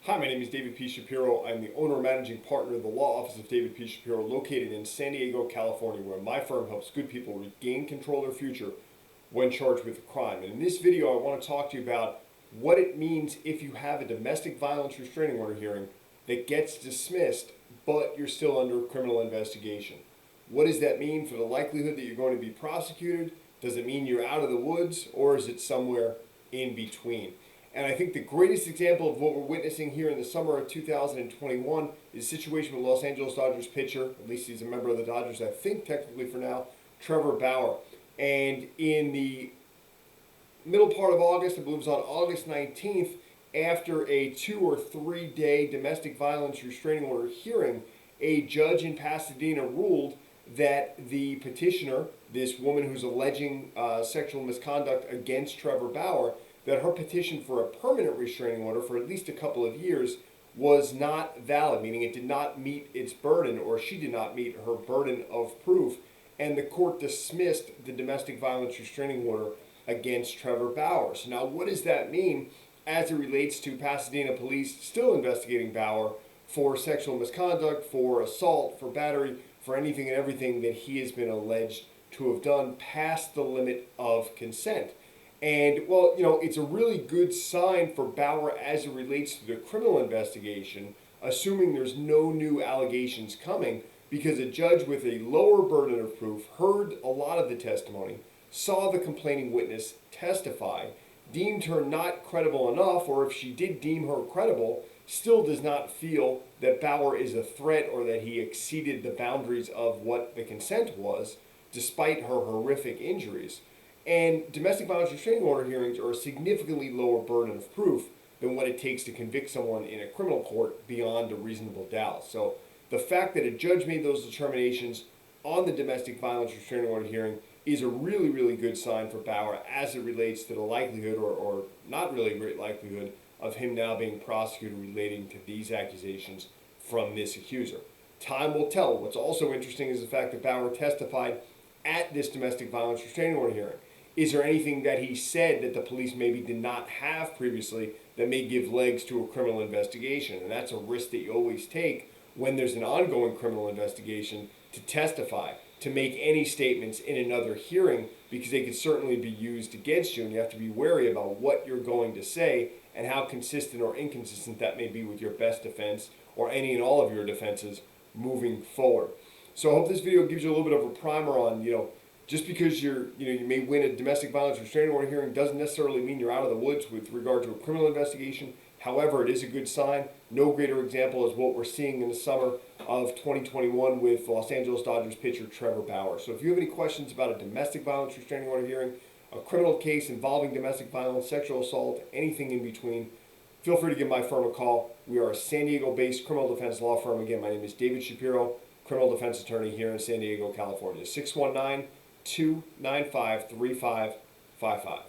Hi, my name is David P Shapiro. I'm the owner and managing partner of the law office of David P Shapiro, located in San Diego, California, where my firm helps good people regain control of their future when charged with a crime. And in this video, I want to talk to you about what it means if you have a domestic violence restraining order hearing that gets dismissed, but you're still under criminal investigation. What does that mean for the likelihood that you're going to be prosecuted? Does it mean you're out of the woods, or is it somewhere in between? And I think the greatest example of what we're witnessing here in the summer of 2021 is a situation with Los Angeles Dodgers pitcher, at least he's a member of the Dodgers, I think technically for now, Trevor Bauer. And in the middle part of August, I believe it was on August 19th, after a 2 or 3 day domestic violence restraining order hearing, a judge in Pasadena ruled that the petitioner, this woman who's alleging sexual misconduct against Trevor Bauer, that her petition for a permanent restraining order for at least a couple of years was not valid, meaning it did not meet its burden, or she did not meet her burden of proof, and the court dismissed the domestic violence restraining order against Trevor Bauer. So now what does that mean as it relates to Pasadena police still investigating Bauer for sexual misconduct, for assault, for battery, for anything and everything that he has been alleged to have done past the limit of consent? And, well, it's a really good sign for Bauer as it relates to the criminal investigation, assuming there's no new allegations coming, because a judge with a lower burden of proof heard a lot of the testimony, saw the complaining witness testify, deemed her not credible enough, or if she did deem her credible, still does not feel that Bauer is a threat or that he exceeded the boundaries of what the consent was, despite her horrific injuries. And domestic violence restraining order hearings are a significantly lower burden of proof than what it takes to convict someone in a criminal court beyond a reasonable doubt. So the fact that a judge made those determinations on the domestic violence restraining order hearing is a really, really good sign for Bauer as it relates to the likelihood, or not really great likelihood, of him now being prosecuted relating to these accusations from this accuser. Time will tell. What's also interesting is the fact that Bauer testified at this domestic violence restraining order hearing. Is there anything that he said that the police maybe did not have previously that may give legs to a criminal investigation? And that's a risk that you always take when there's an ongoing criminal investigation, to testify, to make any statements in another hearing, because they could certainly be used against you, and you have to be wary about what you're going to say and how consistent or inconsistent that may be with your best defense or any and all of your defenses moving forward. So I hope this video gives you a little bit of a primer on, just because you may win a domestic violence restraining order hearing doesn't necessarily mean you're out of the woods with regard to a criminal investigation. However, it is a good sign. No greater example is what we're seeing in the summer of 2021 with Los Angeles Dodgers pitcher Trevor Bauer. So if you have any questions about a domestic violence restraining order hearing, a criminal case involving domestic violence, sexual assault, anything in between, feel free to give my firm a call. We are a San Diego-based criminal defense law firm. Again, my name is David Shapiro, criminal defense attorney here in San Diego, California. 619-295-3555.